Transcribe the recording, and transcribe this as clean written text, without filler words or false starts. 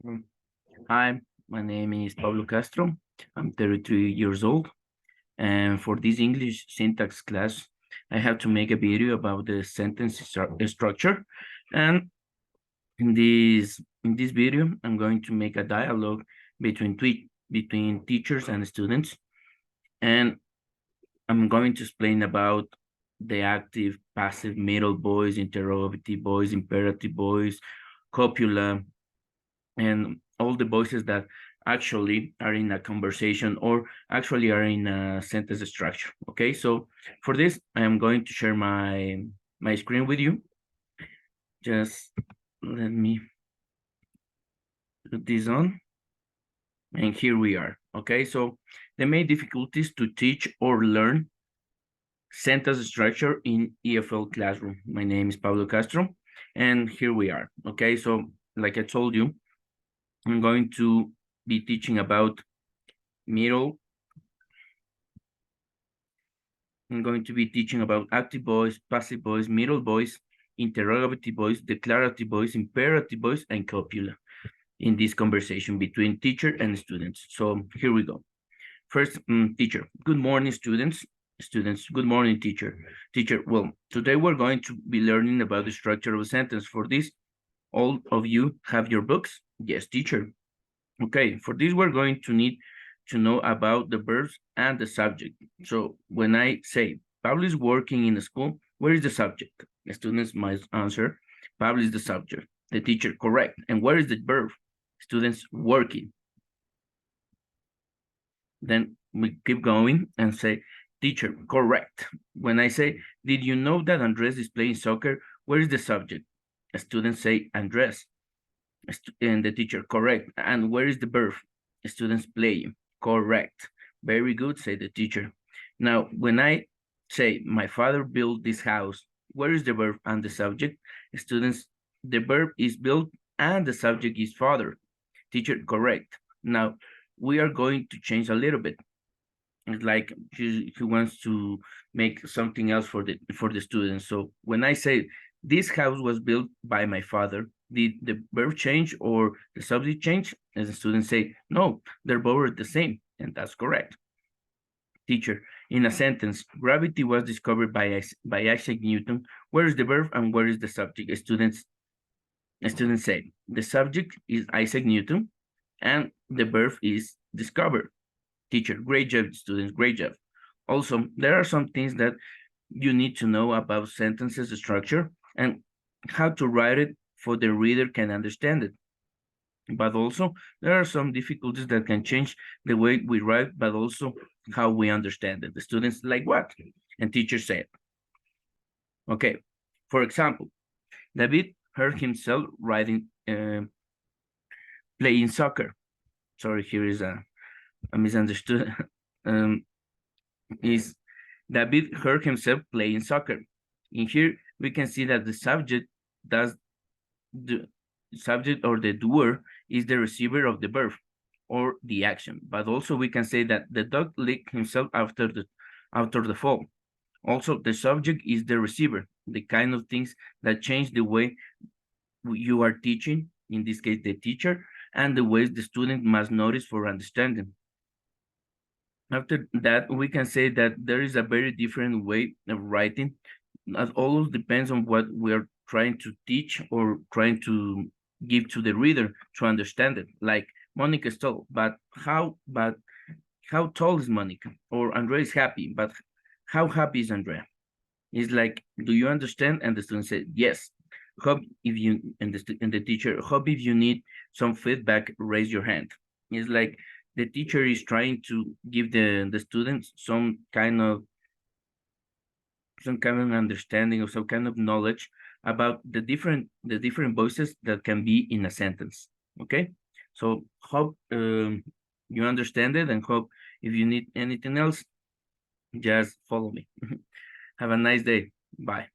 Mm. Hi, my name is Pablo Castro. I'm 33 years old, and for this English syntax class, I have to make a video about the sentence structure. And in this video, I'm going to make a dialogue between teachers and students, and I'm going to explain about the active, passive, middle voice, interrogative voice, imperative voice, copula, and all the voices that actually are in a conversation or actually are in a sentence structure. Okay, so for this, I am going to share my screen with you. Just let me put this on, and here we are. Okay, so the main difficulties to teach or learn sentence structure in EFL classroom. My name is Pablo Castro, and here we are. Okay, so like I told you, I'm going to be teaching about middle I'm going to be teaching about active voice, passive voice, middle voice, interrogative voice, declarative voice, imperative voice, and copula in this conversation between teacher and students. So here we go. First, teacher. Good morning, students. Students, good morning, teacher. Teacher, well, today we're going to be learning about the structure of a sentence. For this, all of you have your books? Yes, teacher. Okay, for this, we're going to need to know about the verbs and the subject. So when I say Pablo is working in a school, where is the subject? The students might answer, Pablo is the subject. The teacher, correct. And where is the verb? Students, working. Then we keep going and say, teacher, correct. When I say, did you know that Andres is playing soccer? Where is the subject? Students say, Andres. And the teacher, correct. And where is the verb? Students playing. Correct. Very good, say the teacher. Now, when I say my father built this house, where is the verb and the subject? Students, the verb is built and the subject is father. Teacher, correct. Now, we are going to change a little bit. It's like he wants to make something else for the students. So when I say this house was built by my father, did the verb change or the subject change? As the students say, no, they're both the same, and that's correct. Teacher, in a sentence, gravity was discovered by Isaac Newton. Where is the verb and where is the subject? Students say the subject is Isaac Newton, and the verb is discovered. Teacher, great job, students, great job. Also, there are some things that you need to know about sentences structure and how to write it for the reader can understand it. But also, there are some difficulties that can change the way we write, but also how we understand it. The students like what? And teacher said, okay, for example, David heard himself playing soccer. Sorry, here is a misunderstood. um, is David heard himself playing soccer. In here, we can see that the subject does the subject or the doer is the receiver of the verb or the action. But also we can say that the dog licked himself after the fall. Also, the subject is the receiver, the kind of things that change the way you are teaching, in this case, the teacher, and the ways the student must notice for understanding. After that, we can say that there is a very different way of writing. That always depends on what we're trying to teach or trying to give to the reader to understand it. Like Monica is tall, but how tall is Monica? Or Andrea is happy, but how happy is Andrea? It's like, do you understand? And the student said, yes. Hope if you and the teacher, hope if you need some feedback, raise your hand. It's like the teacher is trying to give the students some kind of understanding or some kind of knowledge about the different voices that can be in a sentence. Okay, so hope you understand it, and hope if you need anything else, just follow me. Have a nice day. Bye.